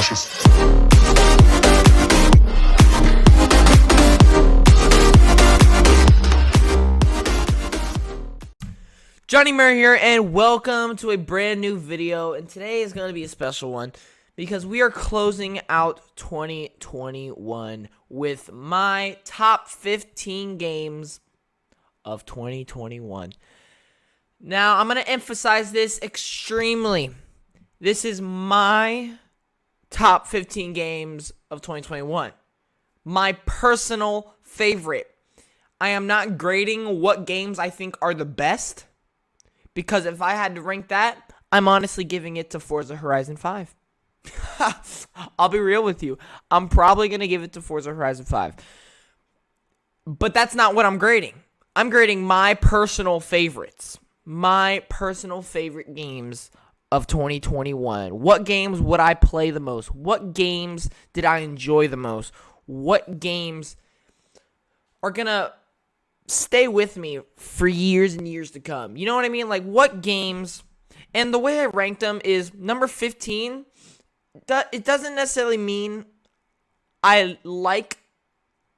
delicious. Johnny Murray here, and welcome to a brand new video. And today is going to be a special one because we are closing out 2021 with my top 15 games of 2021. Now, I'm going to emphasize this extremely. This is my top 15 games of 2021. My personal favorite. I am not grading what games I think are the best, because if I had to rank that, I'm honestly giving it to Forza Horizon 5. I'll be real with you. I'm probably going to give it to Forza Horizon 5. But that's not what I'm grading. I'm grading my personal favorites. My personal favorite games of 2021. What games would I play the most? What games did I enjoy the most? What games are going to stay with me for years and years to come? You know what I mean? Like, what games? And the way I ranked them is number 15. It doesn't necessarily mean I like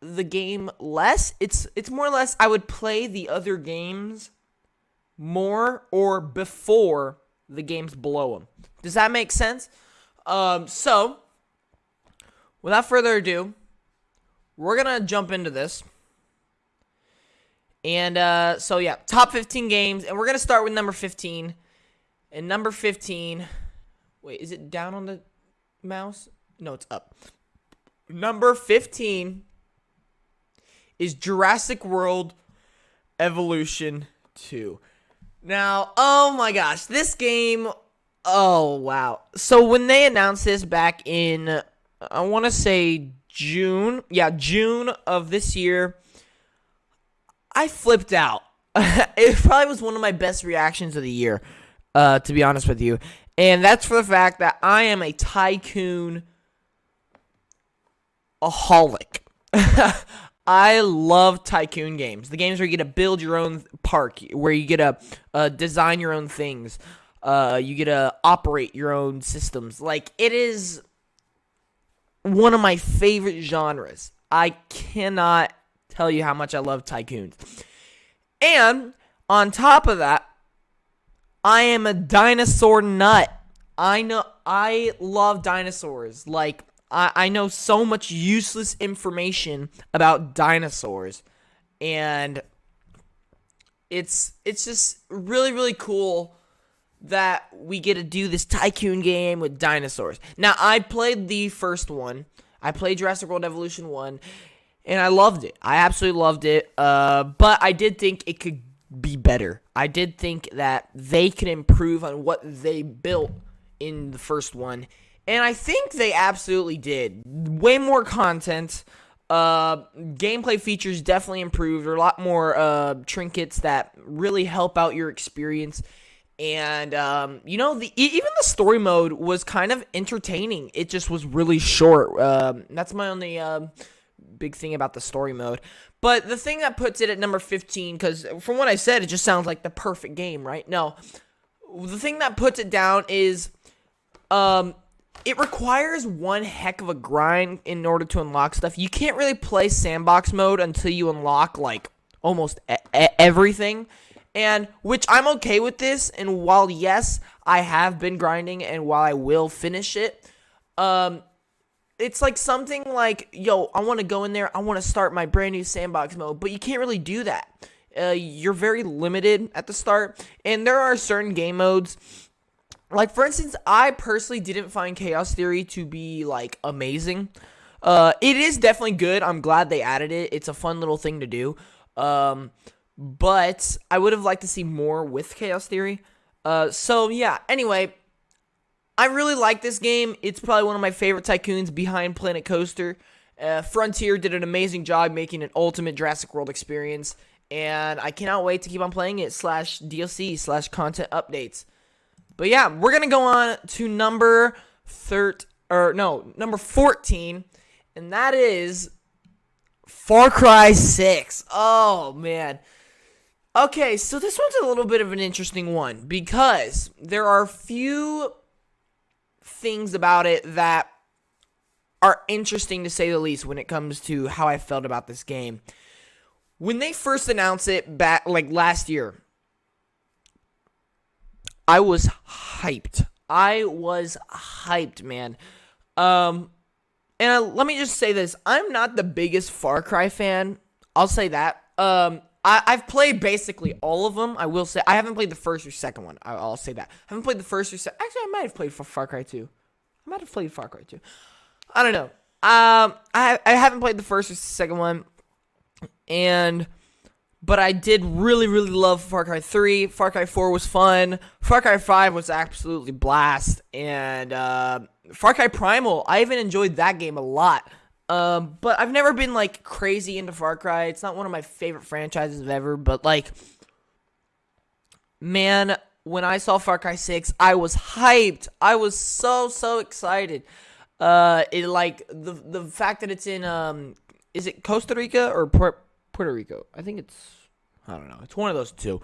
the game less. It's more or less I would play the other games more or before the games below them. Does that make sense? So, without further ado, we're going to jump into this. And so, yeah, top 15 games. And we're going to start with number 15. And number 15, wait, is it down on the mouse? No, it's up. Number 15 is Jurassic World Evolution 2. Now, oh my gosh, this game, oh wow. So when they announced this back in, I want to say June of this year, I flipped out. It probably was one of my best reactions of the year, to be honest with you. And that's for the fact that I am a tycoon-aholic. I love tycoon games. The games where you get to build your own park, where you get to design your own things. You get to operate your own systems. Like, it is one of my favorite genres. I cannot tell you how much I love tycoons. And on top of that, I am a dinosaur nut. I love dinosaurs. Like, I know so much useless information about dinosaurs, and it's just really, really cool that we get to do this tycoon game with dinosaurs. Now, I played the first one. I played Jurassic World Evolution 1, and I loved it. I absolutely loved it, but I did think it could be better. I did think that they could improve on what they built in the first one. And I think they absolutely did. Way more content. Gameplay features definitely improved. There are a lot more trinkets that really help out your experience. And, even the story mode was kind of entertaining. It just was really short. That's my only big thing about the story mode. But the thing that puts it at number 15, because from what I said, it just sounds like the perfect game, right? No. The thing that puts it down is it requires one heck of a grind in order to unlock stuff. You can't really play sandbox mode until you unlock, like, almost everything. And, which I'm okay with this, and while, yes, I have been grinding, and while I will finish it, it's like something like, yo, I want to go in there, I want to start my brand new sandbox mode, but you can't really do that. You're very limited at the start, and there are certain game modes. Like, for instance, I personally didn't find Chaos Theory to be, like, amazing. It is definitely good. I'm glad they added it. It's a fun little thing to do. But I would have liked to see more with Chaos Theory. So, yeah. Anyway, I really like this game. It's probably one of my favorite tycoons behind Planet Coaster. Frontier did an amazing job making an ultimate Jurassic World experience. And I cannot wait to keep on playing it, /DLC/content updates. But yeah, we're going to go on to number 14, and that is Far Cry 6. Oh, man. Okay, so this one's a little bit of an interesting one because there are a few things about it that are interesting to say the least when it comes to how I felt about this game. When they first announced it back like last year, I was hyped. Man. Let me just say this. I'm not the biggest Far Cry fan. I'll say that. I've played basically all of them. I will say I haven't played the first or second one. I'll say that. I haven't played the first or second. Actually, I might have played Far Cry 2. I don't know. I haven't played the first or second one, but I did really, really love Far Cry 3. Far Cry 4 was fun. Far Cry 5 was absolutely blast. And Far Cry Primal, I even enjoyed that game a lot. But I've never been, like, crazy into Far Cry. It's not one of my favorite franchises ever. But, like, man, when I saw Far Cry 6, I was hyped. I was so excited. The fact that it's in, is it Costa Rica or Puerto Rico? I think I don't know. It's one of those two.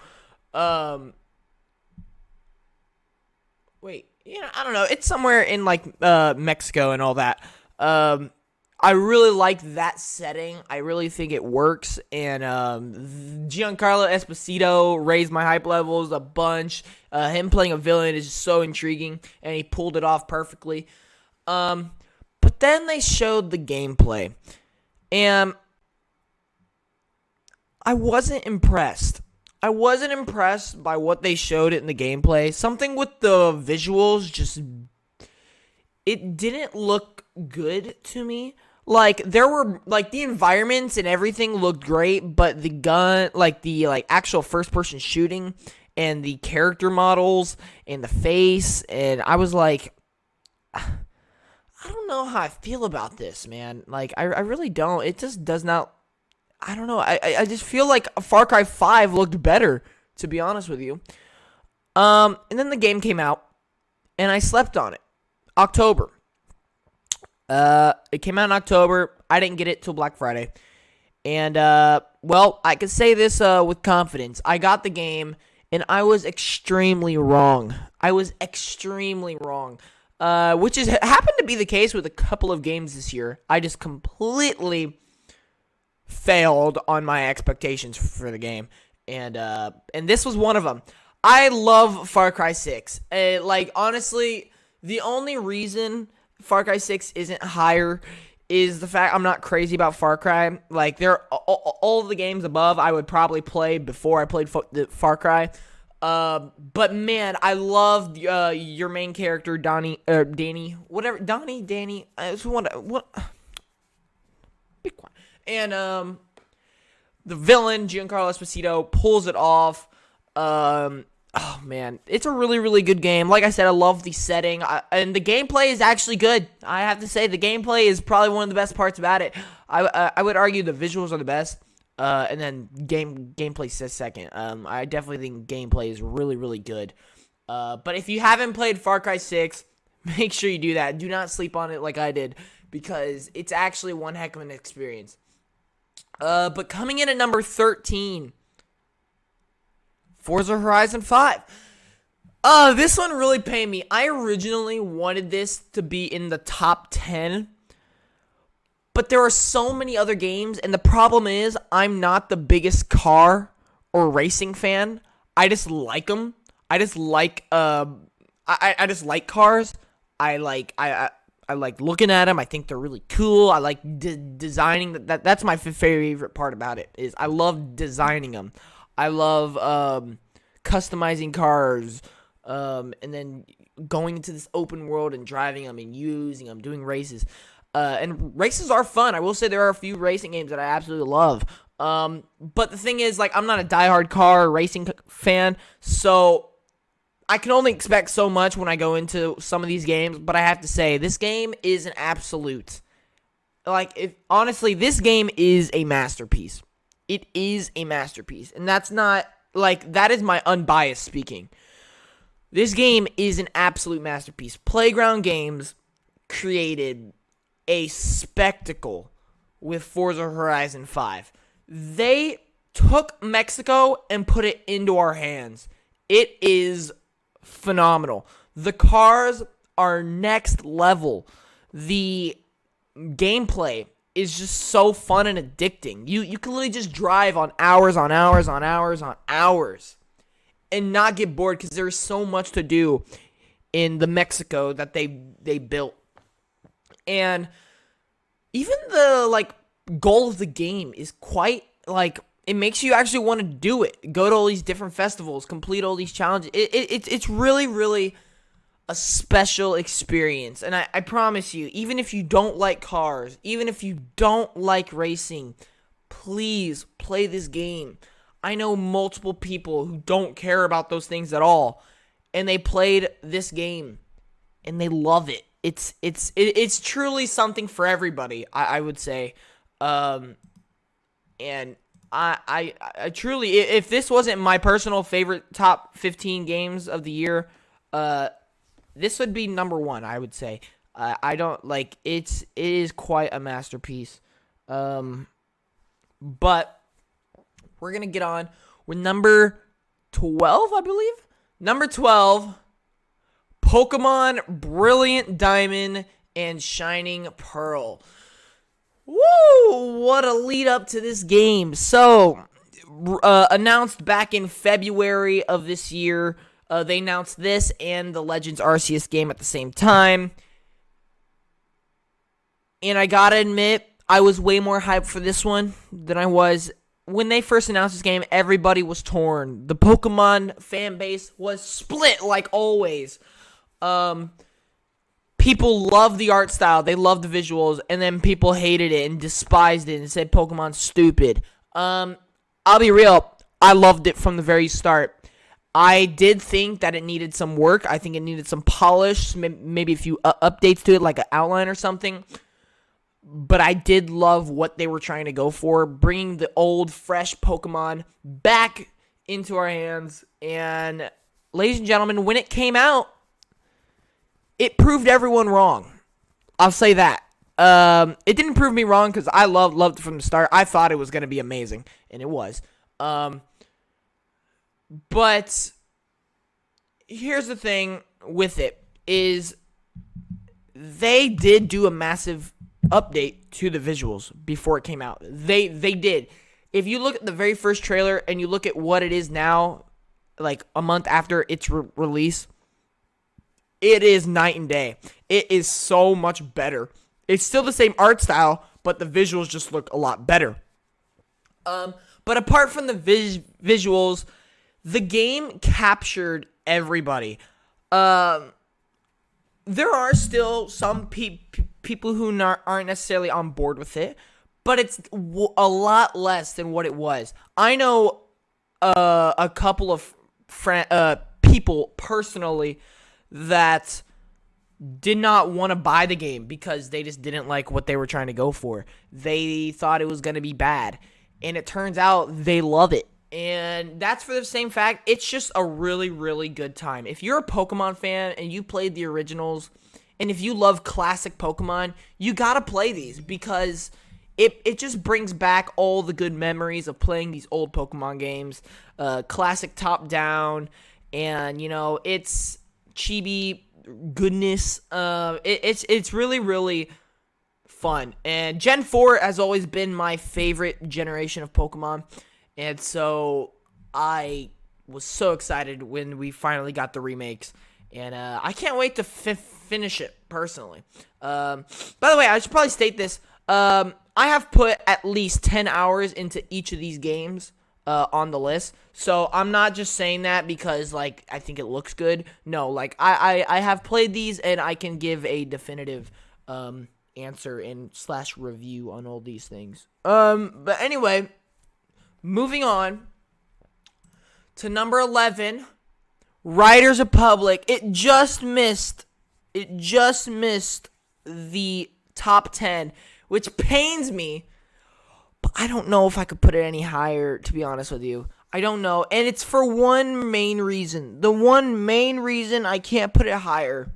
Wait, I don't know. It's somewhere in like Mexico and all that. I really like that setting. I really think it works. And Giancarlo Esposito raised my hype levels a bunch. Him playing a villain is just so intriguing, and he pulled it off perfectly. But then they showed the gameplay, and I wasn't impressed. I wasn't impressed by what they showed in the gameplay. Something with the visuals it didn't look good to me. Like, there were, like, the environments and everything looked great, but the gun, like, the, like, actual first-person shooting and the character models and the face, and I was like, I don't know how I feel about this, man. Like, I really don't. It just does not, I don't know. I just feel like Far Cry 5 looked better, to be honest with you. And then the game came out, and I slept on it. October. It came out in October. I didn't get it till Black Friday. And, well, I can say this with confidence. I got the game, and I was extremely wrong. Which is happened to be the case with a couple of games this year. I just completely failed on my expectations for the game, and this was one of them. I love Far Cry 6. Like, honestly, the only reason Far Cry 6 isn't higher is the fact I'm not crazy about Far Cry. Like, all of the games above I would probably play before I played Far Cry. But man, I loved your main character, Danny, whatever, Danny. What? Be quiet. And the villain, Giancarlo Esposito, pulls it off. Oh man, it's a really, really good game. Like I said, I love the setting, and the gameplay is actually good. I have to say, the gameplay is probably one of the best parts about it. I would argue the visuals are the best. And then gameplay says second. I definitely think gameplay is really, really good. But if you haven't played Far Cry 6, make sure you do that. Do not sleep on it like I did, because it's actually one heck of an experience. But coming in at number 13, Forza Horizon 5. This one really pained me. I originally wanted this to be in the top 10. But there are so many other games, and the problem is I'm not the biggest car or racing fan. I just like them. I just like I just like cars. I like looking at them. I think they're really cool. I like designing. That's my favorite part about it, is I love designing them. I love customizing cars, and then going into this open world and driving them and using them, doing races. And races are fun. I will say there are a few racing games that I absolutely love. But the thing is, like, I'm not a diehard car racing fan, so I can only expect so much when I go into some of these games. But I have to say, this game is an absolute. Like, honestly, this game is a masterpiece. It is a masterpiece. And that's not, like, that is my unbiased speaking. This game is an absolute masterpiece. Playground Games created a spectacle with Forza Horizon 5. They took Mexico and put it into our hands. It is phenomenal. The cars are next level. The gameplay is just so fun and addicting. You can literally just drive on hours on hours on hours on hours and not get bored because there's so much to do in the Mexico that they built. And even the goal of the game is quite it makes you actually want to do it. Go to all these different festivals, complete all these challenges. It's really, really a special experience. And I promise you, even if you don't like cars, even if you don't like racing, please play this game. I know multiple people who don't care about those things at all, and they played this game and they love it. It's truly something for everybody, I would say. And I truly, if this wasn't my personal favorite top 15 games of the year, this would be number one, I would say. I don't it is quite a masterpiece. But we're gonna get on with number 12, I believe. Number 12, Pokemon Brilliant Diamond and Shining Pearl. Woo! What a lead up to this game. So, announced back in February of this year, they announced this and the Legends Arceus game at the same time. And I gotta admit, I was way more hyped for this one than I was when they first announced this game. Everybody was torn. The Pokemon fan base was split like always. People loved the art style, they loved the visuals, and then people hated it and despised it and said Pokemon's stupid. I'll be real, I loved it from the very start. I did think that it needed some work. I think it needed some polish, maybe a few updates to it, like an outline or something. But I did love what they were trying to go for, bringing the old, fresh Pokemon back into our hands. And, ladies and gentlemen, when it came out, it proved everyone wrong. I'll say that. It didn't prove me wrong because I loved it from the start. I thought it was going to be amazing, and it was. But here's the thing with it is they did do a massive update to the visuals before it came out. They did. If you look at the very first trailer and you look at what it is now, like a month after its release, it is night and day. It is so much better. It's still the same art style, but the visuals just look a lot better. But apart from the visuals, the game captured everybody. There are still some people who aren't necessarily on board with it, but it's a lot less than what it was. I know a couple of people personally that did not want to buy the game because they just didn't like what they were trying to go for. They thought it was going to be bad, and it turns out they love it. And that's for the same fact, it's just a really, really good time. If you're a Pokemon fan and you played the originals, and if you love classic Pokemon, you gotta play these because it just brings back all the good memories of playing these old Pokemon games. Classic top-down, and, it's chibi goodness. It's really, really fun. And Gen 4 has always been my favorite generation of Pokemon. And so I was so excited when we finally got the remakes. And I can't wait to finish it, personally. By the way, I should probably state this. I have put at least 10 hours into each of these games on the list. So I'm not just saying that because, I think it looks good. No, I have played these and I can give a definitive answer and / review on all these things. But anyway, moving on to number 11, Riders Republic. It just missed the top 10, which pains me, but I don't know if I could put it any higher, to be honest with you. I don't know, and it's for one main reason. The one main reason I can't put it higher,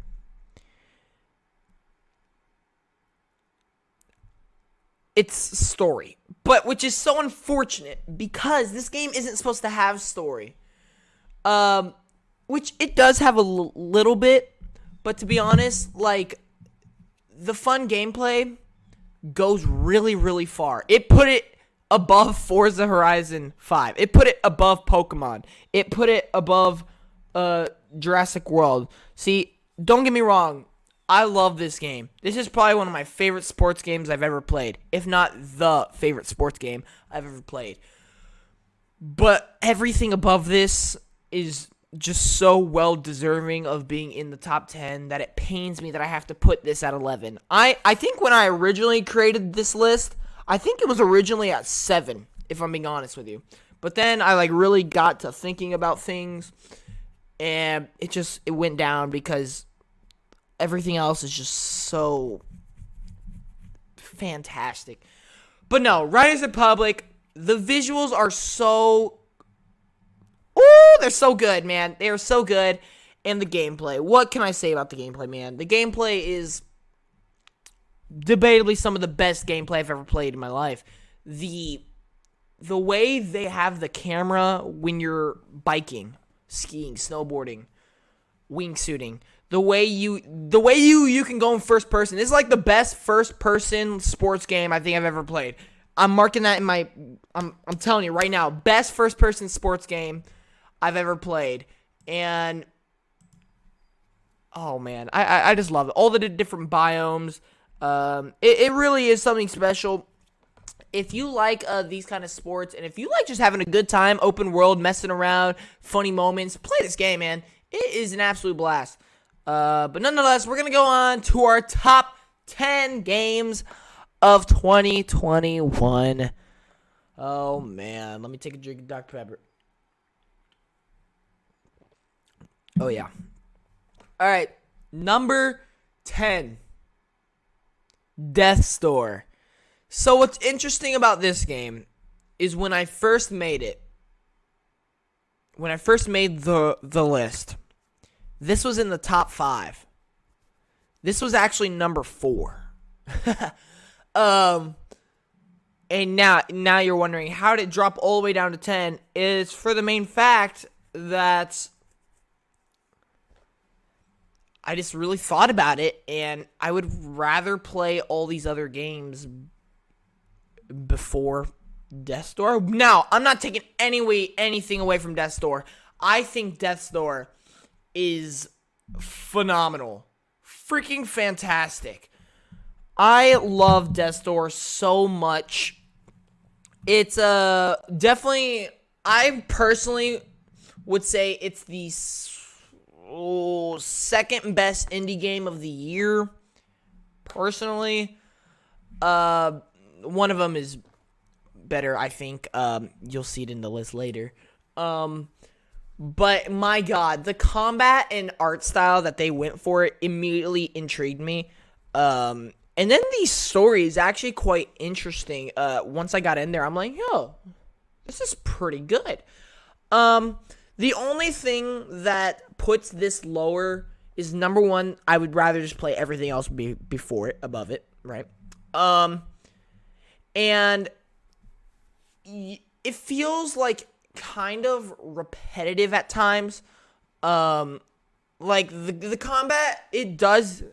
it's story. But which is so unfortunate because this game isn't supposed to have story. Which it does have a little bit, but to be honest, the fun gameplay goes really, really far. It put it above Forza Horizon 5. It put it above Pokemon. It put it above Jurassic World. See, don't get me wrong. I love this game. This is probably one of my favorite sports games I've ever played, if not the favorite sports game I've ever played. But everything above this is just so well deserving of being in the top 10 that it pains me that I have to put this at 11. I think when I originally created this list, I think it was originally at 7, if I'm being honest with you. But then I really got to thinking about things, and it went down because everything else is just so fantastic. But no, Riders Republic, the visuals are so... Ooh, they're so good, man. They are so good. And the gameplay. What can I say about the gameplay, man? The gameplay is debatably some of the best gameplay I've ever played in my life. The way they have the camera when you're biking, skiing, snowboarding, wingsuiting, the way you can go in first person. This is like the best first person sports game I think I've ever played. I'm marking that in my I'm telling you right now, best first person sports game I've ever played. And oh man, I just love it. All the different biomes. It really is something special. If you like these kind of sports, and if you like just having a good time, open world, messing around, funny moments, play this game, man. It is an absolute blast. But nonetheless, we're going to go on to our top 10 games of 2021. Oh, man. Let me take a drink of Dr. Pepper. Oh, yeah. All right. Number 10. Death's Door. So what's interesting about this game is when I first made it, when I first made the list, this was in the top 5. This was actually number 4. And now you're wondering, how did it drop all the way down to 10? It's for the main fact that I just really thought about it, and I would rather play all these other games before Death's Door. Now, I'm not taking anything away from Death's Door. I think Death's Door is phenomenal. Freaking fantastic. I love Death's Door so much. It's definitely, I personally would say it's the second best indie game of the year. Personally, one of them is better, I think. You'll see it in the list later. But my God, the combat and art style that they went for immediately intrigued me. And then the story is actually quite interesting. Once I got in there, I'm like, yo, this is pretty good. The only thing that puts this lower is, number one, I would rather just play everything else before it, above it, right? And it feels like kind of repetitive at times. Like the combat, it does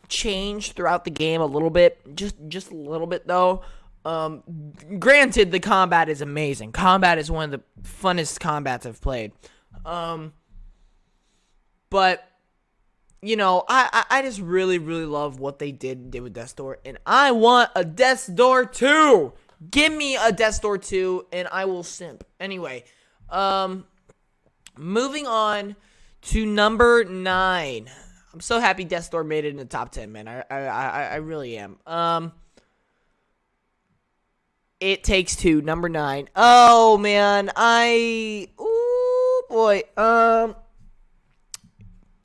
change throughout the game a little bit, just a little bit though. Granted, the combat is amazing. Combat is one of the funnest combats I've played. But you know, I just really, really love what they did with Death's Door, and I want a Death's Door 2. Give me a Death's Door 2, and I will simp. Anyway, moving on to number 9. I'm so happy Death's Door made it in the top 10, man. I really am. It Takes Two, number 9. Oh man, ooh boy.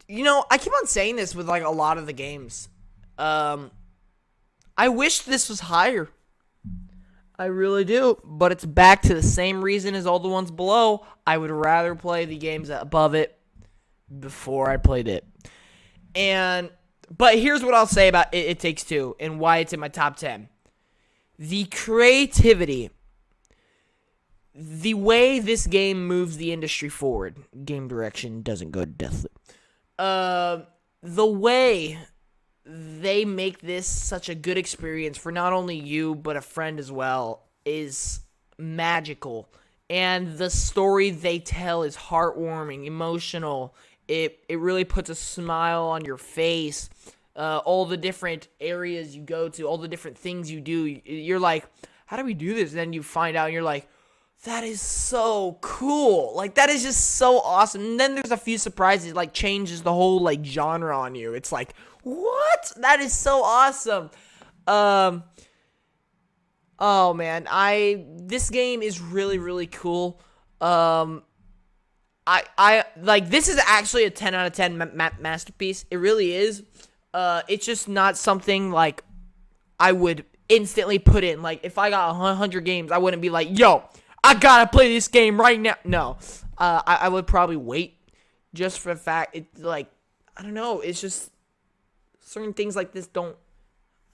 You know, I keep on saying this with like a lot of the games. I wish this was higher. I really do, but it's back to the same reason as all the ones below. I would rather play the games above it before I played it. But here's what I'll say about It Takes Two and why it's in my top 10. The creativity, the way this game moves the industry forward. Game direction doesn't go to Deathloop. The way they make this such a good experience for not only you but a friend as well is magical. And the story they tell is heartwarming, emotional. It really puts a smile on your face. All the different areas you go to, all the different things you do, you're like, how do we do this? And then you find out and you're like, that is so cool. Like, that is just so awesome. And then there's a few surprises, like, changes the whole, like, genre on you. It's like, what? That is so awesome. Oh, man. This game is really, really cool. Like, this is actually a 10 out of 10 masterpiece. It really is. It's just not something, like, I would instantly put in. Like, if I got 100 games, I wouldn't be like, yo, I gotta play this game right now. No. I would probably wait just for the fact, it's like, I don't know. It's just certain things like this don't,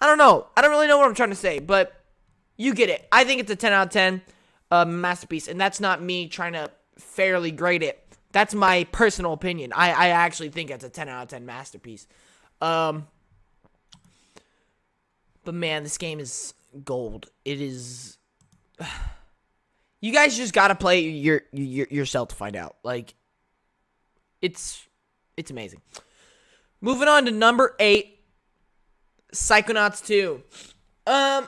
I don't know. I don't really know what I'm trying to say, but you get it. I think it's a 10 out of 10 masterpiece, and that's not me trying to fairly grade it. That's my personal opinion. I actually think it's a 10 out of 10 masterpiece. But man, this game is gold. It is. You guys just gotta play yourself to find out. Like, it's amazing. Moving on to number 8, Psychonauts 2.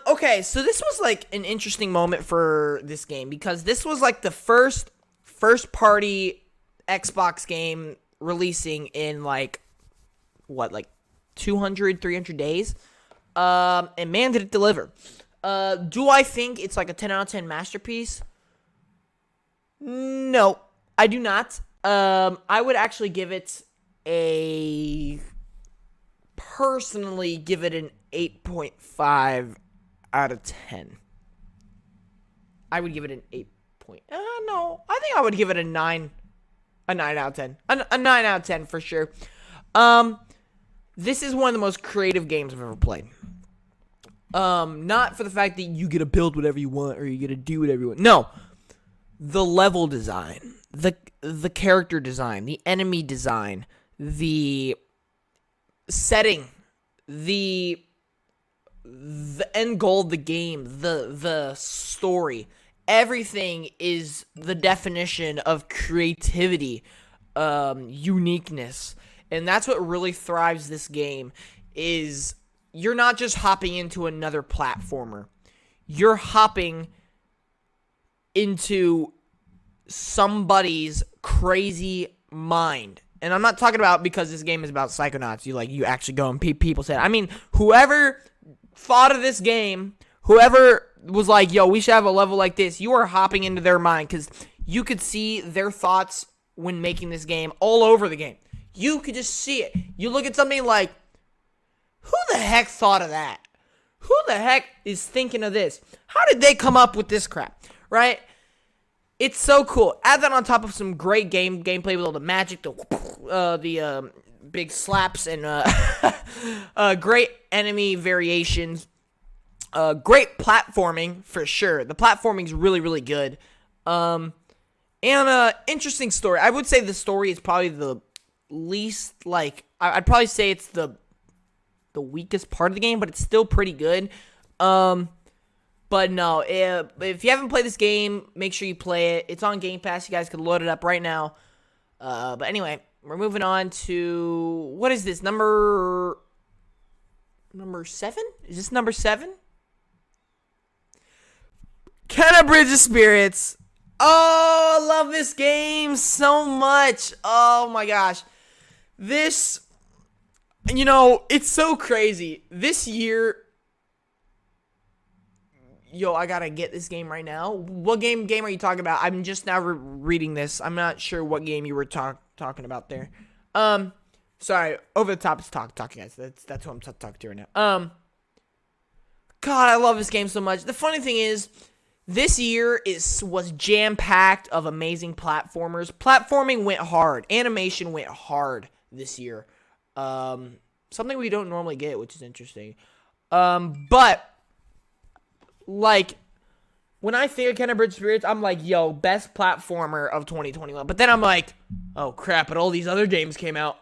Okay, so this was like an interesting moment for this game because this was like the first party Xbox game releasing in like 200, 300 days. And man, did it deliver. Do I think it's like a 10 out of 10 masterpiece? No, I do not. I would actually personally give it an 8.5 out of 10. I would give it an 8 point. No, I think I would give it a 9 out of 10. A 9 out of 10 for sure. This is one of the most creative games I've ever played. Not for the fact that you get to build whatever you want or you get to do whatever you want. No. The level design, the character design, the enemy design, the setting, the end goal of the game, the story, everything is the definition of creativity, uniqueness. And that's what really thrives this game is you're not just hopping into another platformer. You're hopping into somebody's crazy mind. And I'm not talking about because this game is about Psychonauts. You actually go and people say, I mean, whoever thought of this game, whoever was like, yo, we should have a level like this, you are hopping into their mind because you could see their thoughts when making this game all over the game. You could just see it. You look at something like, who the heck thought of that? Who the heck is thinking of this? How did they come up with this crap? Right? It's so cool. Add that on top of some great gameplay with all the magic, the big slaps, and great enemy variations. Great platforming for sure. The platforming's really, really good. And interesting story. I would say the story is probably the least, I'd probably say it's the weakest part of the game, but it's still pretty good. But no, if you haven't played this game, make sure you play it. It's on Game Pass. You guys can load it up right now. But anyway, we're moving on to, what is this, number 7? Is this number 7? Kena Bridge of Spirits. Oh, I love this game so much. Oh my gosh. This, it's so crazy. This year, I gotta get this game right now. What game are you talking about? I'm just now reading this. I'm not sure what game you were talking about there. Sorry, over the top is talking, guys. That's who I'm talking to right now. God, I love this game so much. The funny thing is, this year was jam-packed of amazing platformers. Platforming went hard. Animation went hard this year. Something we don't normally get, which is interesting. But when I think of Kena Bridge of Spirits, I'm like, yo, best platformer of 2021. But then I'm like, oh crap, but all these other games came out.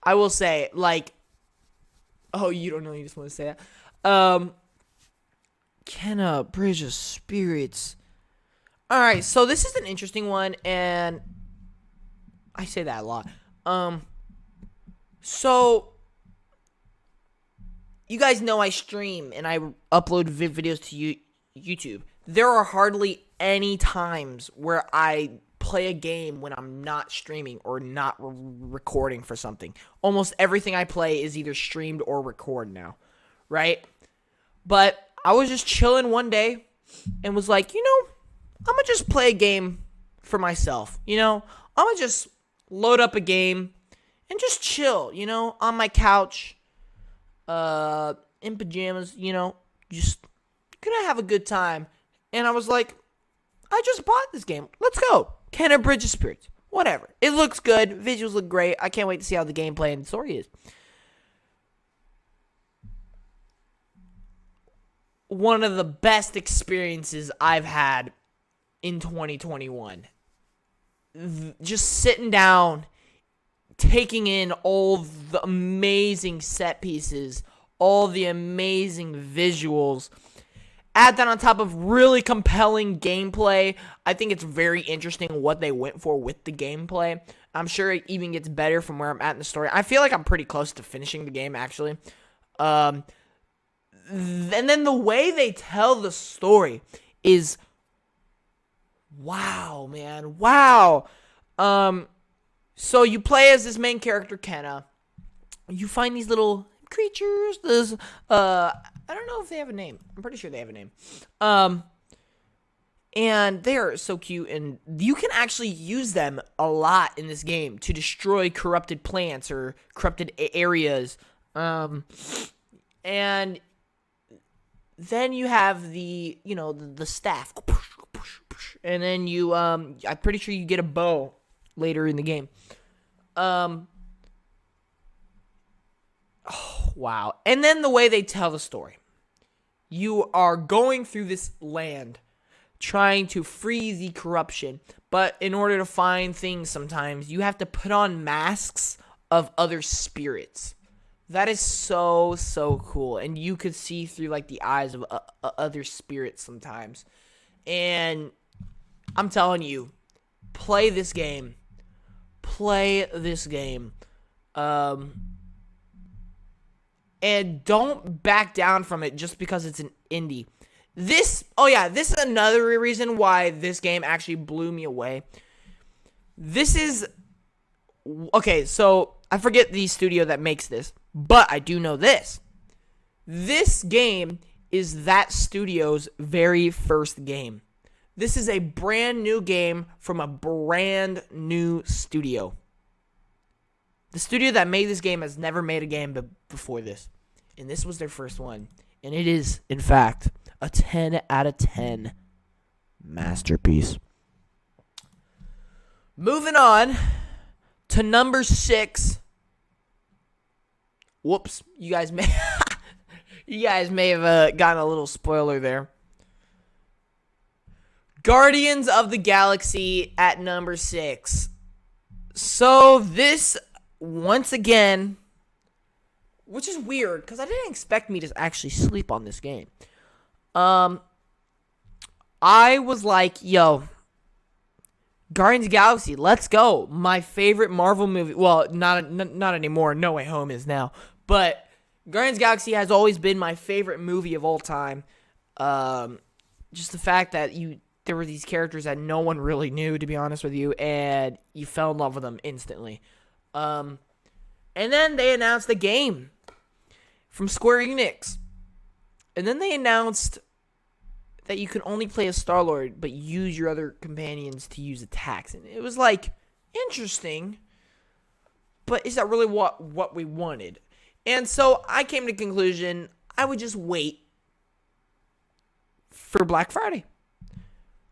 I will say, Oh, you don't know. You just want to say that. Kenna, Bridge of Spirits. All right, so this is an interesting one, and I say that a lot. So you guys know I stream and I upload videos to YouTube. There are hardly any times where I play a game when I'm not streaming or not recording for something. Almost everything I play is either streamed or recorded now, right? But I was just chilling one day and was like, I'm going to just play a game for myself. I'm going to just load up a game and just chill, on my couch, in pajamas, just gonna have a good time. And I was like, I just bought this game. Let's go. Kenna Bridge of Spirits. Whatever. It looks good. Visuals look great. I can't wait to see how the gameplay and the story is. One of the best experiences I've had in 2021. Just sitting down, taking in all the amazing set pieces, all the amazing visuals. Add that on top of really compelling gameplay. I think it's very interesting what they went for with the gameplay. I'm sure it even gets better from where I'm at in the story. I feel like I'm pretty close to finishing the game, actually. And then the way they tell the story is, wow, man, wow. So you play as this main character, Kenna. You find these little creatures. This, I don't know if they have a name. I'm pretty sure they have a name. And they are so cute, and you can actually use them a lot in this game to destroy corrupted plants or corrupted areas. And then you have the staff, and then you I'm pretty sure you get a bow later in the game. Oh, wow. And then the way they tell the story. You are going through this land trying to free the corruption, but in order to find things sometimes, you have to put on masks of other spirits. That is so, so cool. And you could see through like the eyes of other spirits sometimes. And I'm telling you, play this game. Play this game. And don't back down from it just because it's an indie. This is another reason why this game actually blew me away. Okay, so I forget the studio that makes this, but I do know this. This game is that studio's very first game. This is a brand new game from a brand new studio. The studio that made this game has never made a game before this. And this was their first one. And it is, in fact, a 10 out of 10 masterpiece. Moving on to number 6. Whoops. You guys may have gotten a little spoiler there. Guardians of the Galaxy at number 6. So this, once again, which is weird because I didn't expect me to actually sleep on this game. I was like, yo, Guardians of the Galaxy, let's go. My favorite Marvel movie. Well, not anymore. No Way Home is now. But Guardians of the Galaxy has always been my favorite movie of all time. Just the fact that there were these characters that no one really knew, to be honest with you, and you fell in love with them instantly. And then they announced the game from Square Enix. And then they announced that you could only play as Star-Lord, but use your other companions to use attacks. And it was like, interesting, but is that really what we wanted? And so I came to the conclusion I would just wait for Black Friday.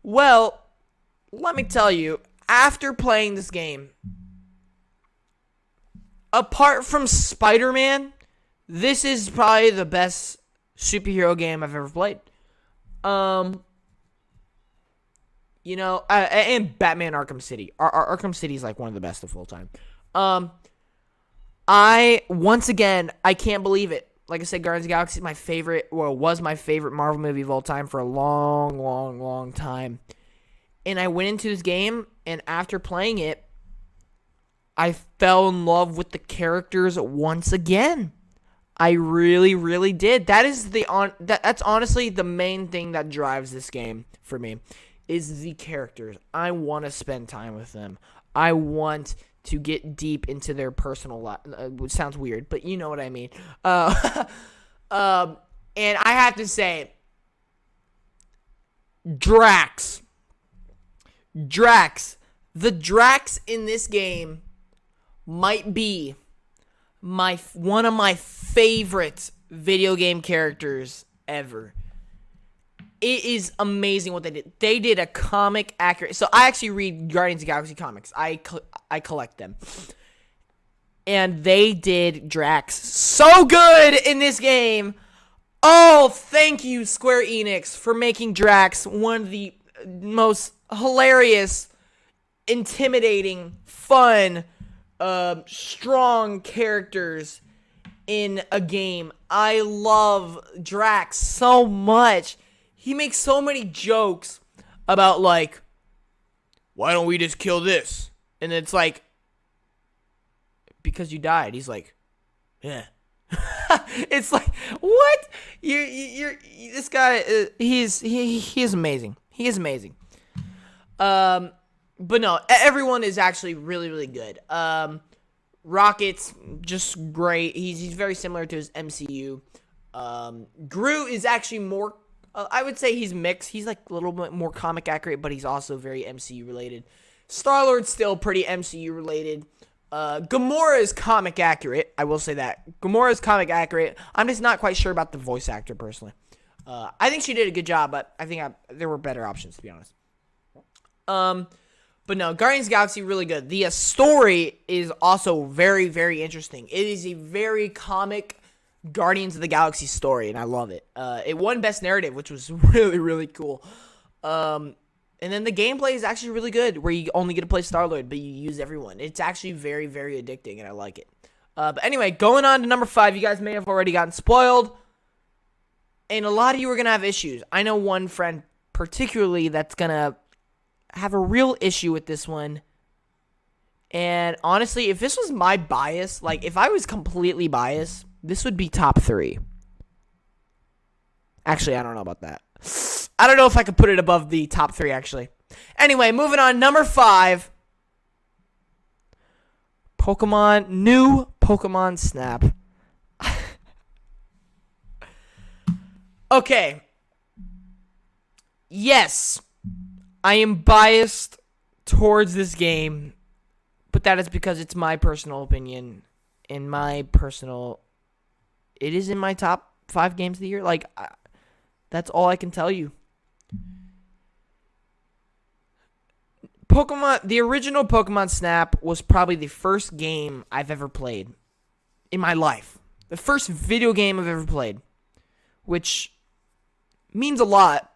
Well, let me tell you, after playing this game, apart from Spider-Man, this is probably the best superhero game I've ever played. And Batman Arkham City. Arkham City is like one of the best of all time. I can't believe it. Like I said, Guardians of the Galaxy is my favorite, well, was my favorite Marvel movie of all time for a long, long, long time. And I went into this game, and after playing it, I fell in love with the characters once again. I really, really did. That's honestly the main thing that drives this game for me, is the characters. I want to spend time with them. I want to get deep into their personal life, which sounds weird, but you know what I mean. And I have to say, Drax, the Drax in this game might be one of my favorite video game characters ever. It is amazing what they did. They did a comic accurate. So I actually read Guardians of the Galaxy comics. I collect them. And they did Drax so good in this game. Oh, thank you, Square Enix, for making Drax one of the most hilarious, intimidating, fun, strong characters in a game. I love Drax so much. He makes so many jokes about, like, why don't we just kill this? And it's like, because you died. He's like, yeah. It's like, what? You're this guy. He is amazing. He is amazing. But no, everyone is actually really, really good. Rocket's just great. He's very similar to his MCU. Groot is actually more. I would say he's mixed. He's like a little bit more comic accurate, but he's also very MCU related. Star-Lord's still pretty MCU related. Gamora is comic accurate. I will say that. Gamora is comic accurate. I'm just not quite sure about the voice actor, personally. I think she did a good job, but I think there were better options, to be honest. But no, Guardians of the Galaxy, really good. The story is also very, very interesting. It is a very comic Guardians of the Galaxy story, and I love it. It won Best Narrative, which was really, really cool. And then the gameplay is actually really good, where you only get to play Star-Lord, but you use everyone. It's actually very, very addicting, and I like it. But anyway, going on to number 5, you guys may have already gotten spoiled, and a lot of you are going to have issues. I know one friend particularly that's going to have a real issue with this one. And honestly, if this was my bias, like if I was completely biased, this would be top 3. Actually, I don't know about that. I don't know if I could put it above the top 3, actually. Anyway, moving on. Number 5. New Pokemon Snap. Okay. Yes, I am biased towards this game, but that is because it's my personal opinion. It is in my top 5 games of the year. Like, that's all I can tell you. The original Pokemon Snap was probably the first game I've ever played in my life. The first video game I've ever played, which means a lot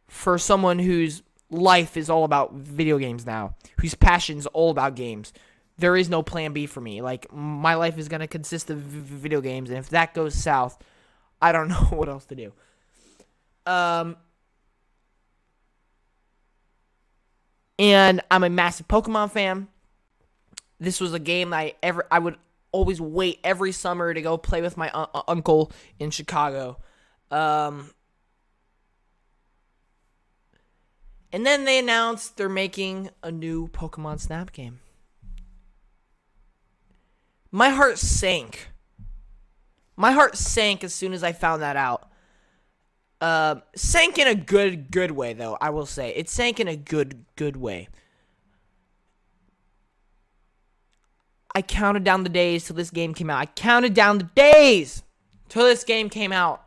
for someone whose life is all about video games now, whose passion is all about games. There is no plan B for me. Like, my life is going to consist of video games, and if that goes south, I don't know what else to do. And I'm a massive Pokemon fan. This was a game I would always wait every summer to go play with my uncle in Chicago. And then they announced they're making a new Pokemon Snap game. My heart sank. My heart sank as soon as I found that out. Sank in a good way, though, I will say. It sank in a good way. I counted down the days till this game came out. I counted down the days till this game came out.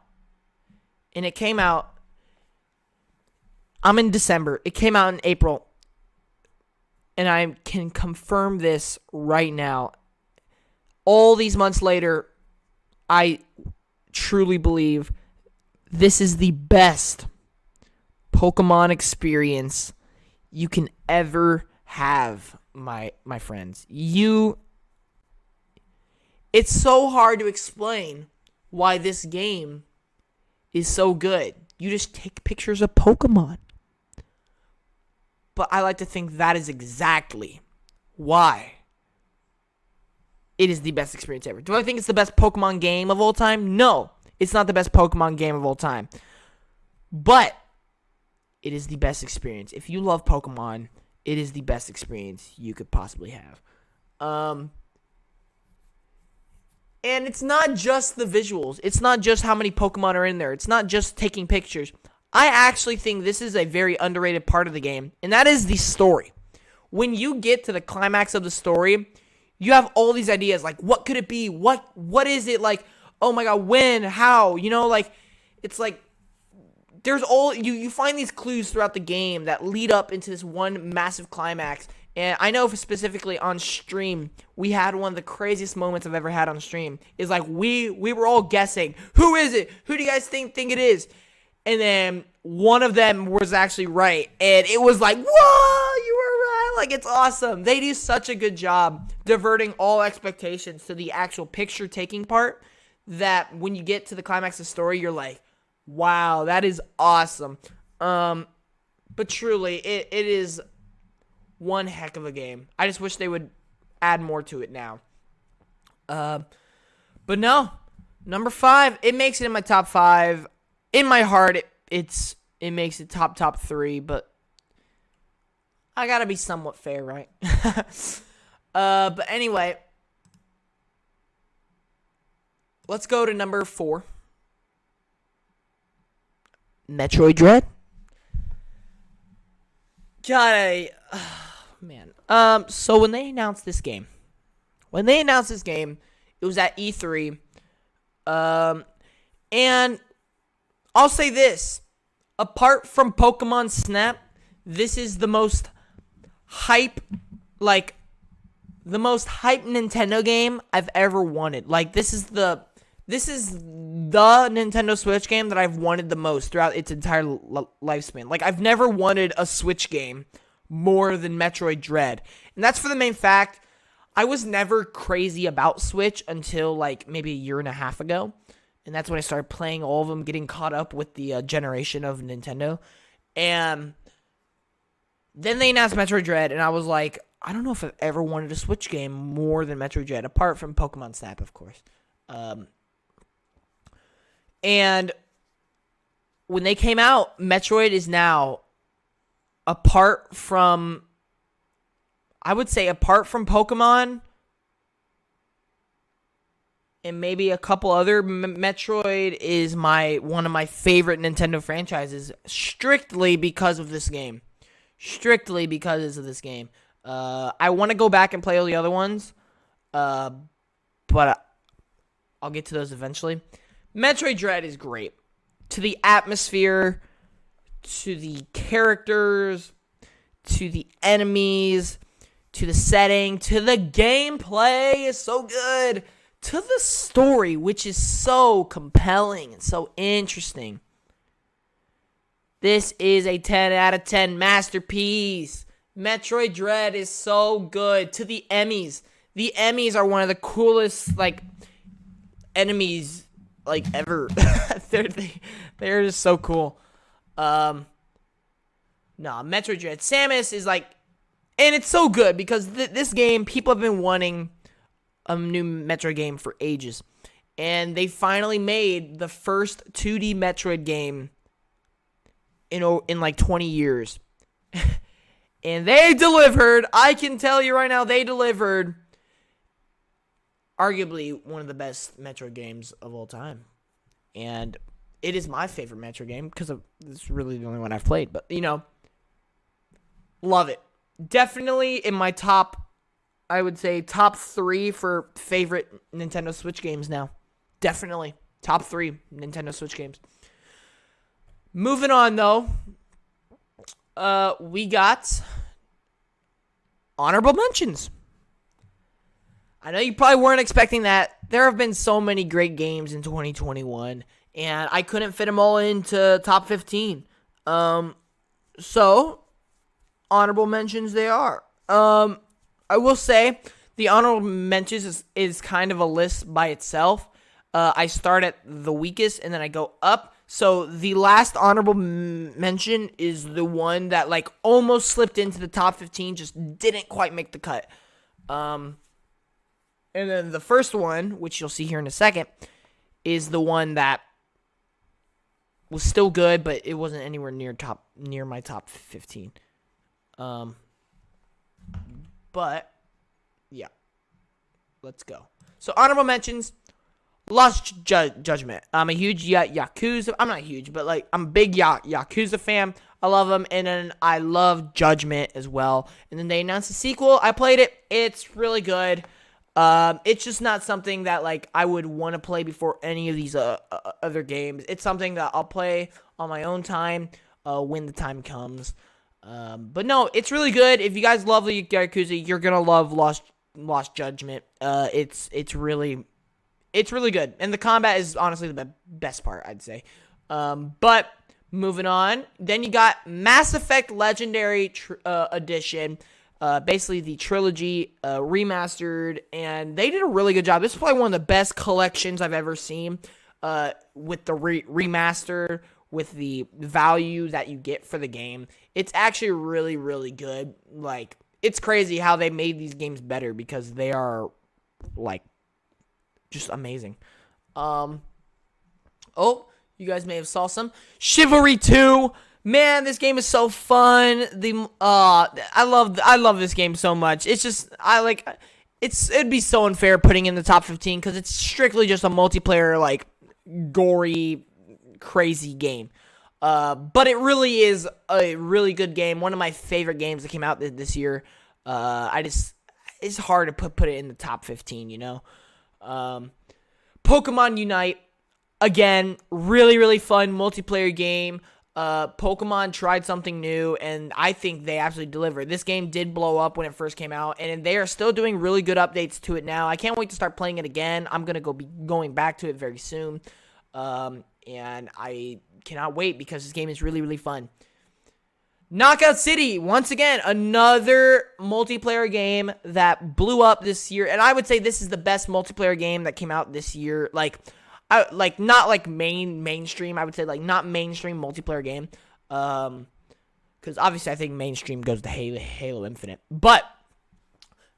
And it came out. I'm in December. It came out in April. And I can confirm this right now. All these months later, I truly believe this is the best Pokemon experience you can ever have, my friends. It's so hard to explain why this game is so good. You just take pictures of Pokemon. But I like to think that is exactly why it is the best experience ever. Do I think it's the best Pokemon game of all time? No, it's not the best Pokemon game of all time. But it is the best experience. If you love Pokemon, it is the best experience you could possibly have. And it's not just the visuals. It's not just how many Pokemon are in there. It's not just taking pictures. I actually think this is a very underrated part of the game, and that is the story. When you get to the climax of the story, you have all these ideas, like, what could it be? What is it? Like, oh my god, when? How? You know, like, it's like, there's all, you find these clues throughout the game that lead up into this one massive climax. And I know specifically on stream, we had one of the craziest moments I've ever had on stream. Is like, we were all guessing, who is it? Who do you guys think it is? And then one of them was actually right. And it was like, whoa, you were right. Like, it's awesome. They do such a good job diverting all expectations to the actual picture taking part, that when you get to the climax of the story, you're like, wow, that is awesome. But truly, it is one heck of a game. I just wish they would add more to it now. But no, number 5, it makes it in my top 5. In my heart, it makes it top 3, but I gotta be somewhat fair, right? But anyway, let's go to number 4. Metroid Dread. God, man. So when they announced this game, it was at E3. And I'll say this: apart from Pokemon Snap, this is the most hype Nintendo game I've ever wanted. Like, this is the Nintendo Switch game that I've wanted the most throughout its entire lifespan. Like, I've never wanted a Switch game more than Metroid Dread. And that's for the main fact, I was never crazy about Switch until, like, maybe a year and a half ago. And that's when I started playing all of them, getting caught up with the generation of Nintendo. And then they announced Metroid Dread, and I was like, I don't know if I've ever wanted a Switch game more than Metroid Dread, apart from Pokemon Snap, of course. And when they came out, Metroid is now, apart from Pokemon and maybe a couple other, Metroid is one of my favorite Nintendo franchises, strictly because of this game. I want to go back and play all the other ones, but I'll get to those eventually. Metroid Dread is great. To the atmosphere, to the characters, to the enemies, to the setting, to the gameplay is so good, to the story, which is so compelling and so interesting. This is a 10 out of 10 masterpiece. Metroid Dread is so good. To the Emmys. The Emmys are one of the coolest, like, enemies, like, ever. They're just so cool. Metroid Dread. Samus is like, and it's so good because this game, people have been wanting a new Metroid game for ages. And they finally made the first 2D Metroid game in like 20 years. And they delivered. I can tell you right now, they delivered. Arguably one of the best Metroid games of all time. And it is my favorite Metroid game because it's really the only one I've played. But, love it. Definitely in my top, I would say, top 3 for favorite Nintendo Switch games now. Definitely. Top 3 Nintendo Switch games. Moving on, though. We got honorable mentions. I know you probably weren't expecting that. There have been so many great games in 2021, and I couldn't fit them all into top 15. So, honorable mentions they are. I will say, the honorable mentions is kind of a list by itself. I start at the weakest and then I go up. So the last honorable mention is the one that like almost slipped into the top 15, just didn't quite make the cut. And then the first one, which you'll see here in a second, is the one that was still good, but it wasn't anywhere near my top 15. But yeah, let's go. So honorable mentions: Lost Judgment. I'm a huge Yakuza. I'm not huge, but like I'm a big Yakuza fan. I love them, and then I love Judgment as well. And then they announced a sequel. I played it. It's really good. It's just not something that like I would want to play before any of these other games. It's something that I'll play on my own time when the time comes. But no, it's really good. If you guys love the Yakuza, you're gonna love Lost Judgment. It's really good, and the combat is honestly the best part, I'd say. But moving on, then you got Mass Effect Legendary Edition. Basically the trilogy remastered, and they did a really good job. This is probably one of the best collections I've ever seen with the remaster, with the value that you get for the game. It's actually really, really good. Like, it's crazy how they made these games better because they are, like, just amazing. Oh, you guys may have saw some. Chivalry 2. Man, this game is so fun. I love this game so much. It's just it'd be so unfair putting in the top 15 because it's strictly just a multiplayer, like, gory, crazy game. But it really is a really good game. One of my favorite games that came out this year. It's hard to put it in the top 15, you know. Pokemon Unite, again, really, really fun multiplayer game. Pokemon tried something new, and I think they absolutely delivered. This game did blow up when it first came out, and they are still doing really good updates to it now. I can't wait to start playing it again. I'm going to be going back to it very soon, and I cannot wait because this game is really, really fun. Knockout City, once again, another multiplayer game that blew up this year, and I would say this is the best multiplayer game that came out this year. Not like mainstream. I would say like not mainstream multiplayer game. Because obviously I think mainstream goes to Halo Infinite. But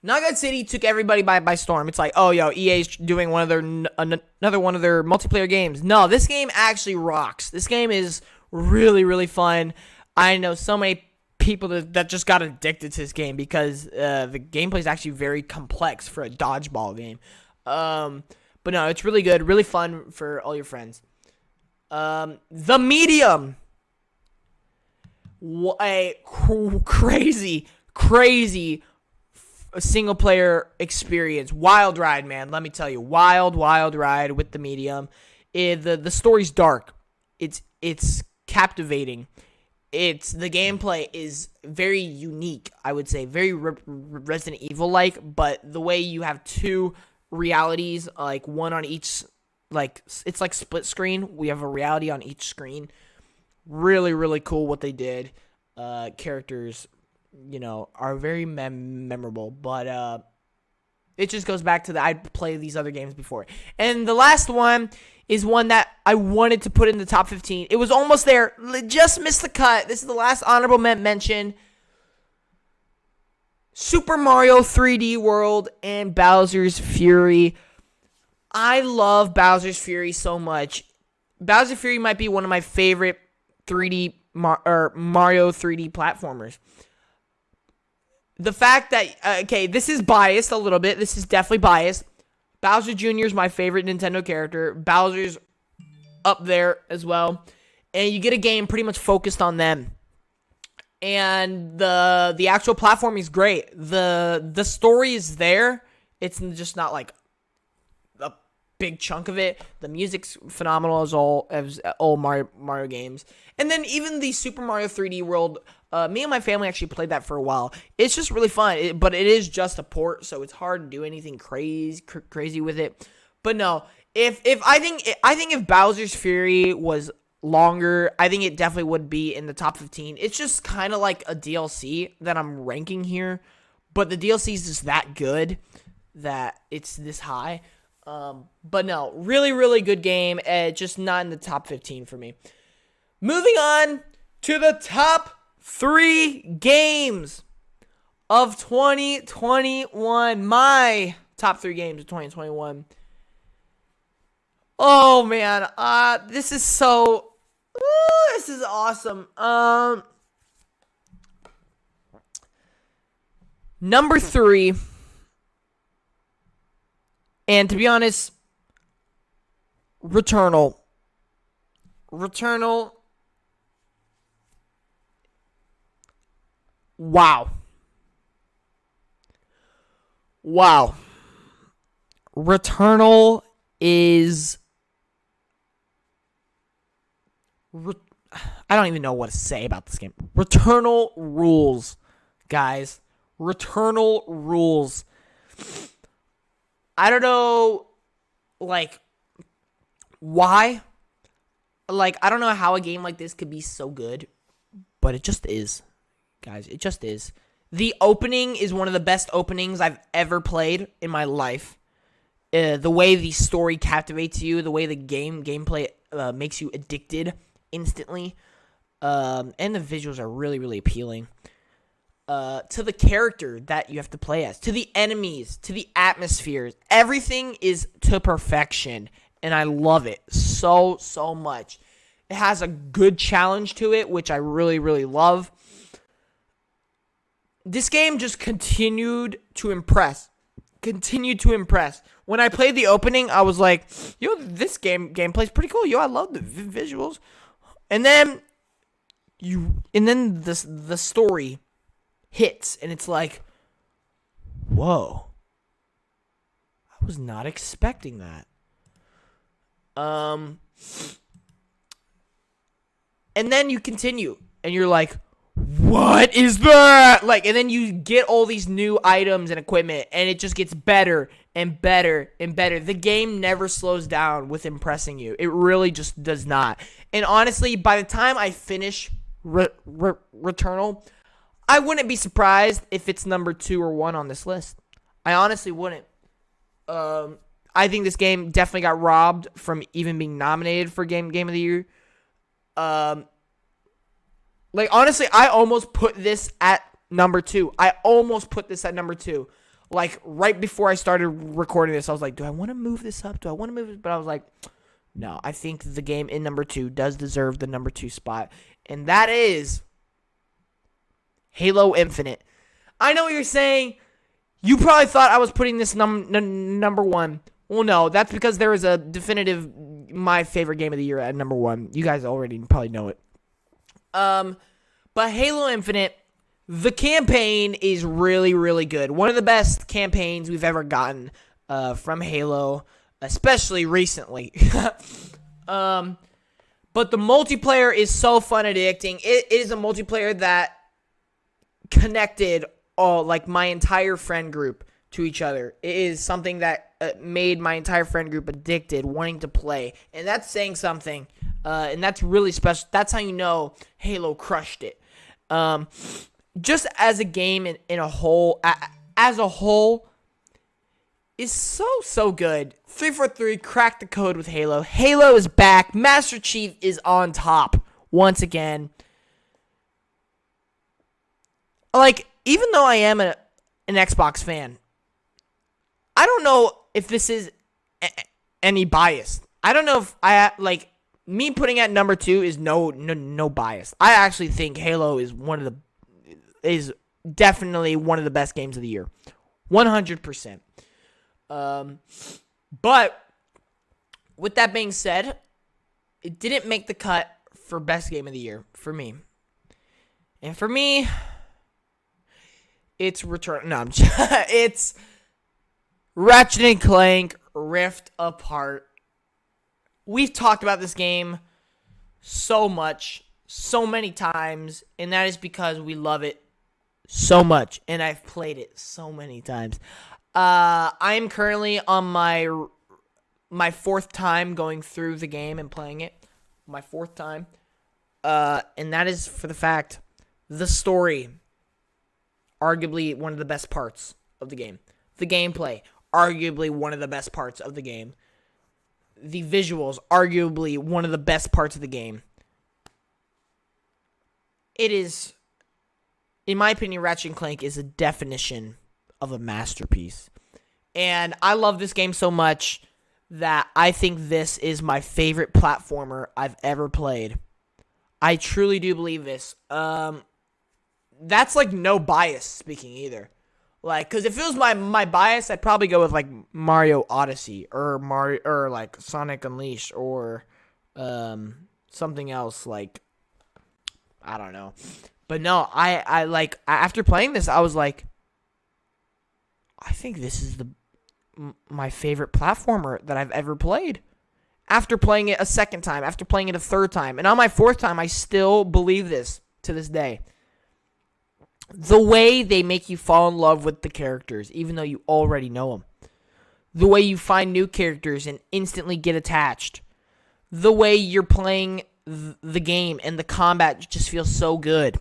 Knockout City took everybody by storm. It's like, oh, yo, EA's doing another one of their multiplayer games. No, this game actually rocks. This game is really, really fun. I know so many people that just got addicted to this game because the gameplay is actually very complex for a dodgeball game. But no, it's really good, really fun for all your friends. The Medium. What a crazy single-player experience. Wild ride, man. Let me tell you. Wild ride with The Medium. The story's dark. It's captivating. The gameplay is very unique, I would say. Very Resident Evil-like, but the way you have two realities, like one on each, like it's like split screen. We have a reality on each screen. Really, really cool what they did. Characters, you know, are very memorable, but it just goes back to I'd played these other games before. And the last one is one that I wanted to put in the top 15. It was almost there, just missed the cut. This is the last honorable mention. Super Mario 3D World and Bowser's Fury. I love Bowser's Fury so much. Bowser's Fury might be one of my favorite 3D Mario 3D platformers. The fact that, this is biased a little bit. This is definitely biased. Bowser Jr. is my favorite Nintendo character. Bowser's up there as well. And you get a game pretty much focused on them. And the actual platform is great. The story is there. It's just not like a big chunk of it. The music's phenomenal as all Mario games. And then even the Super Mario 3D World, me and my family actually played that for a while. It's just really fun, but it is just a port, so it's hard to do anything crazy with it. But no, if I think if Bowser's Fury was longer, I think it definitely would be in the top 15. It's just kind of like a DLC that I'm ranking here, but the DLC is just that good that it's this high. But no, really, really good game. Just not in the top 15 for me. Moving on to the top 3 games of 2021. My top 3 games of 2021. Oh man, this is this is awesome. Number 3, and to be honest, Returnal. Wow. Returnal is... I don't even know what to say about this game. Returnal rules, guys. Returnal rules. I don't know, why. I don't know how a game like this could be so good, but it just is. Guys, it just is. The opening is one of the best openings I've ever played in my life. The way the story captivates you, the way the gameplay makes you addicted instantly, and the visuals are really, really appealing. To the character that you have to play as, to the enemies, to the atmospheres, everything is to perfection, and I love it so, so much. It has a good challenge to it, which I really, really love. This game just continued to impress. When I played the opening, I was like, yo, this gameplay's pretty cool. Yo, I love the visuals. And then the story hits, and it's like, whoa. I was not expecting that. And then you continue, and you're like, what is that? And then you get all these new items and equipment, and it just gets better and better and better. The game never slows down with impressing you. It really just does not. And honestly, by the time I finish Returnal, I wouldn't be surprised if it's number 2 or 1 on this list. I honestly wouldn't. I think this game definitely got robbed from even being nominated for Game of the Year. Honestly, I almost put this at number 2. Right before I started recording this, I was like, do I want to move this up? But I was like, no, I think the game in number 2 does deserve the number 2 spot. And that is Halo Infinite. I know what you're saying. You probably thought I was putting this number 1. Well, no, that's because there is a definitive my favorite game of the year at number 1. You guys already probably know it. But Halo Infinite, the campaign is really, really good. One of the best campaigns we've ever gotten from Halo, especially recently. But the multiplayer is so fun and addicting. It is a multiplayer that connected my entire friend group to each other. It is something that made my entire friend group addicted, wanting to play. And that's saying something. And that's really special. That's how you know Halo crushed it. Just as a game in a whole, as a whole, is so good. 343 cracked the code with Halo. Halo is back. Master Chief is on top once again. Even though I am an Xbox fan, I don't know if this is any bias. I don't know if me putting at number 2 is no bias. I actually think Halo is definitely one of the best games of the year. 100%. But with that being said, it didn't make the cut for best game of the year for me. And for me, it's it's Ratchet and Clank Rift Apart. We've talked about this game so much, so many times, and that is because we love it so much, and I've played it so many times. I'm currently on my 4th time going through the game and playing it. My 4th time. And that is for the fact, the story, arguably one of the best parts of the game. The gameplay, arguably one of the best parts of the game. The visuals, arguably one of the best parts of the game. It is, in my opinion, Ratchet & Clank is a definition of a masterpiece. And I love this game so much that I think this is my favorite platformer I've ever played. I truly do believe this. That's like no bias speaking either. Like, cause if it was my bias, I'd probably go with like Mario Odyssey or like Sonic Unleashed or something else like, I don't know. But no, I like, after playing this, I was like, I think this is my favorite platformer that I've ever played. After playing it a second time, after playing it a third time, and on my fourth time, I still believe this to this day. The way they make you fall in love with the characters, even though you already know them. The way you find new characters and instantly get attached. The way you're playing the game and the combat just feels so good.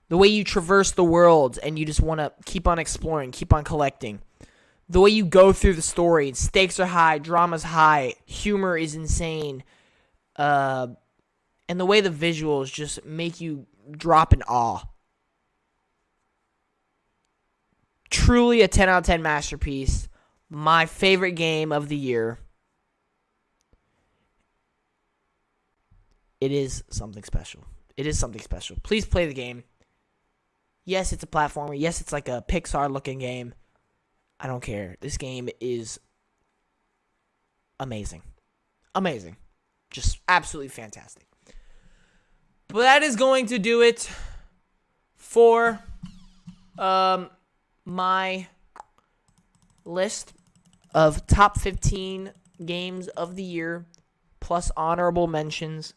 The way you traverse the world and you just want to keep on exploring, keep on collecting. The way you go through the story, stakes are high, drama's high, humor is insane. And the way the visuals just make you drop in awe. Truly a 10 out of 10 masterpiece. My favorite game of the year. It is something special. It is something special. Please play the game. Yes, it's a platformer. Yes, it's like a Pixar-looking game. I don't care. This game is amazing. Amazing. Just absolutely fantastic. But that is going to do it for my list of top 15 games of the year plus honorable mentions.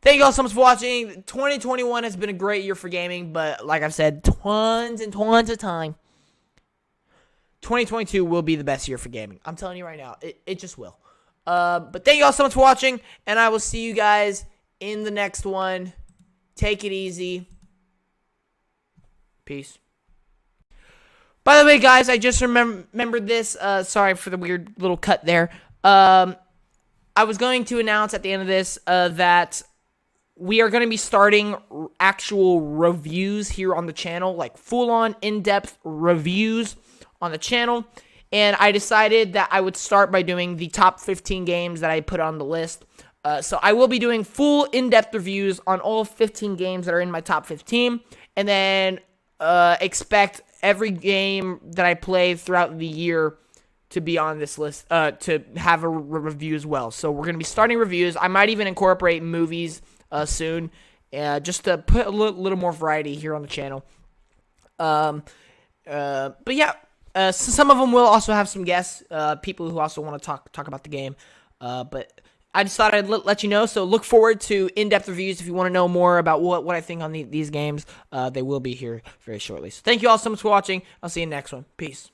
Thank you all so much for watching. 2021 has been a great year for gaming, but like I've said tons and tons of time, 2022 will be the best year for gaming. I'm telling you right now, it just will. But thank you all so much for watching, and I will see you guys in the next one. Take it easy. Peace. By the way, guys, I just remembered this. Sorry for the weird little cut there. I was going to announce at the end of this that we are going to be starting actual reviews here on the channel, like full-on, in-depth reviews on the channel. And I decided that I would start by doing the top 15 games that I put on the list. So I will be doing full, in-depth reviews on all 15 games that are in my top 15. And then expect every game that I play throughout the year to be on this list, to have a review as well. So we're going to be starting reviews. I might even incorporate movies soon, just to put a little more variety here on the channel. But yeah, some of them will also have some guests, people who also want to talk about the game. But I just thought I'd let you know. So look forward to in-depth reviews if you want to know more about what I think on these games. They will be here very shortly. So thank you all so much for watching. I'll see you in the next one. Peace.